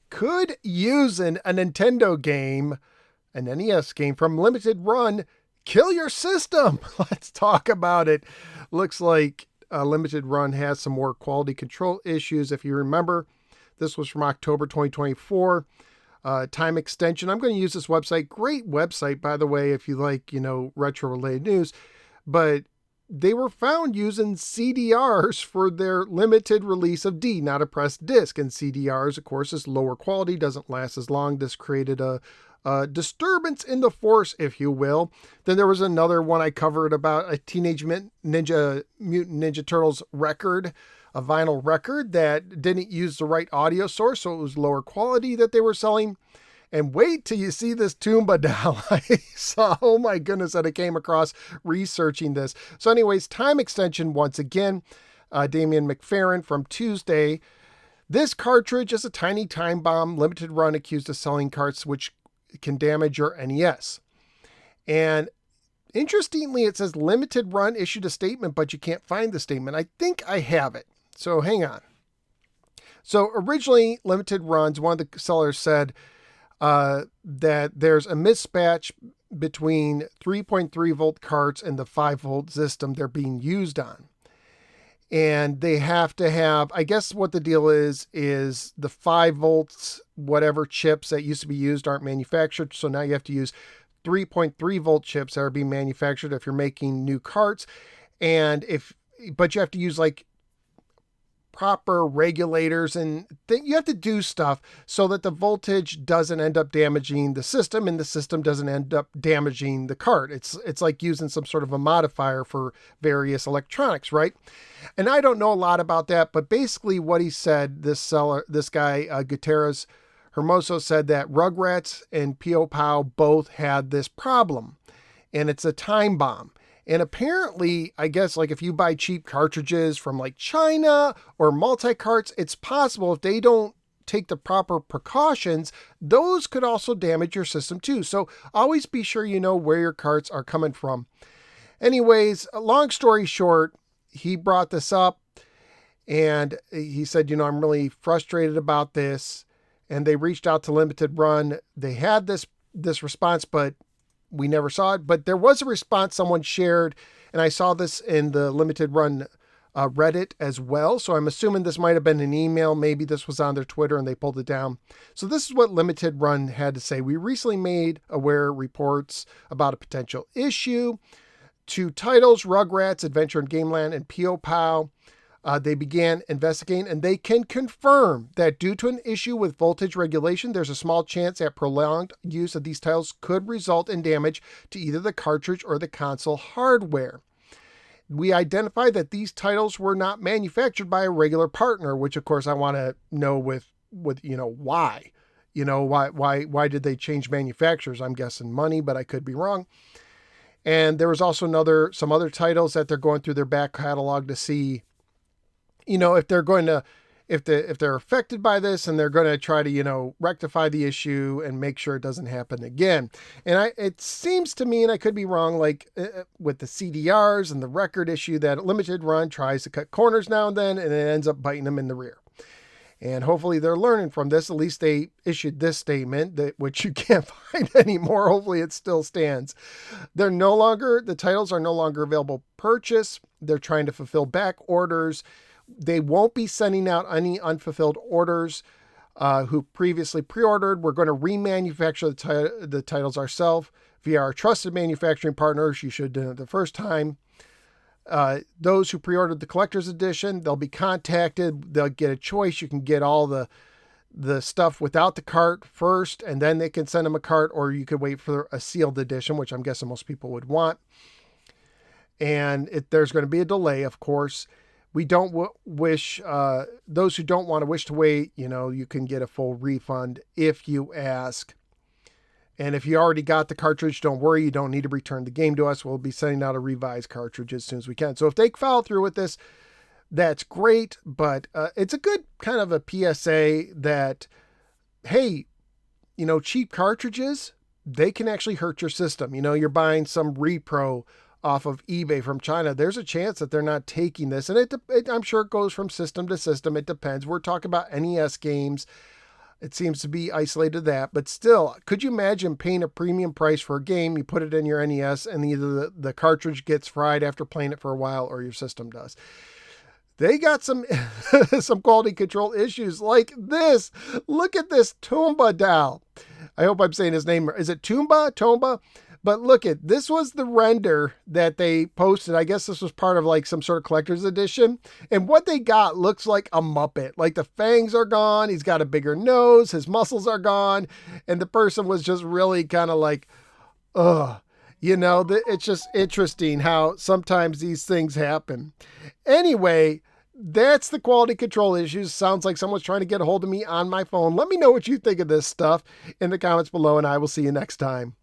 Could using a Nintendo game, an NES game from Limited Run, kill your system? Let's talk about it. Looks like Limited Run has some more quality control issues. If you remember, this was from October 2024. Time extension. I'm going to use this website. Great website, by the way, if you like, retro related news. But they were found using CDRs for their limited release of D, not a pressed disc. And CDRs, of course, is lower quality, doesn't last as long. This created a disturbance in the force, if you will. Then there was another one I covered about a Teenage Mutant Ninja Turtles record, a vinyl record that didn't use the right audio source, so it was lower quality that they were selling. And wait till you see this Tomba doll I saw. Oh my goodness, that I came across researching this. So anyways, time extension once again. Damian McFerrin from Tuesday. This cartridge is a tiny time bomb, limited run, accused of selling carts which can damage your NES. And interestingly, it says limited run issued a statement, but you can't find the statement. I think I have it. So hang on. So originally, limited runs, one of the sellers said that there's a mismatch between 3.3 volt carts and the 5 volt system they're being used on. And they have to have, I guess what the deal is the 5 volts, whatever chips that used to be used aren't manufactured. So now you have to use 3.3 volt chips that are being manufactured if you're making new carts. But you have to use like proper regulators and you have to do stuff so that the voltage doesn't end up damaging the system and the system doesn't end up damaging the cart. It's like using some sort of a modifier for various electronics, right? And I don't know a lot about that, but basically what he said, this guy, Gutierrez Hermoso, said that Rugrats and Pio Pow both had this problem, and it's a time bomb. And apparently, I guess, like if you buy cheap cartridges from like China or multi-carts, it's possible if they don't take the proper precautions, those could also damage your system too. So always be sure you know where your carts are coming from. Anyways, long story short, he brought this up and he said, I'm really frustrated about this. And they reached out to Limited Run. They had this response, but we never saw it. But there was a response someone shared, and I saw this in the Limited Run Reddit as well. So I'm assuming this might have been an email. Maybe this was on their Twitter and they pulled it down. So this is what Limited Run had to say. We recently made aware reports about a potential issue. 2 titles, Rugrats, Adventure in Gameland, and Pio Pow. They began investigating, and they can confirm that due to an issue with voltage regulation, there's a small chance that prolonged use of these titles could result in damage to either the cartridge or the console hardware. We identified that these titles were not manufactured by a regular partner, which of course I want to know with why. Why did they change manufacturers? I'm guessing money, but I could be wrong. And there was also some other titles that they're going through their back catalog to see if they're going to, if they're affected by this, and they're going to try to, rectify the issue and make sure it doesn't happen again. And it seems to me, and I could be wrong, like with the CDRs and the record issue, that Limited Run tries to cut corners now and then, and it ends up biting them in the rear. And hopefully they're learning from this. At least they issued this statement, which you can't find anymore. Hopefully it still stands. The titles are no longer available purchase. They're trying to fulfill back orders. They won't be sending out any unfulfilled orders who previously pre-ordered. We're going to remanufacture the titles ourselves via our trusted manufacturing partners. You should have done it the first time. Those who pre-ordered the collector's edition, they'll be contacted. They'll get a choice. You can get all the stuff without the cart first, and then they can send them a cart, or you could wait for a sealed edition, which I'm guessing most people would want. And there's going to be a delay, of course. We don't wish, those who don't want to wish to wait, you can get a full refund if you ask. And if you already got the cartridge, don't worry, you don't need to return the game to us. We'll be sending out a revised cartridge as soon as we can. So if they follow through with this, that's great. But it's a good kind of a PSA that, hey, cheap cartridges, they can actually hurt your system. You're buying some repro off of eBay from China. There's a chance that they're not taking this. And I'm sure it goes from system to system. It depends. We're talking about NES games. It seems to be isolated to that, but still, could you imagine paying a premium price for a game? You put it in your NES and either the cartridge gets fried after playing it for a while or your system does. They got some some quality control issues like this. Look at this Tomba doll. I hope I'm saying his name. Is it Tomba? Tomba? But look at this was the render that they posted. I guess this was part of like some sort of collector's edition. And what they got looks like a Muppet. Like the fangs are gone. He's got a bigger nose. His muscles are gone. And the person was just really kind of like, ugh. You know, it's just interesting how sometimes these things happen. Anyway, that's the quality control issues. Sounds like someone's trying to get a hold of me on my phone. Let me know what you think of this stuff in the comments below, and I will see you next time.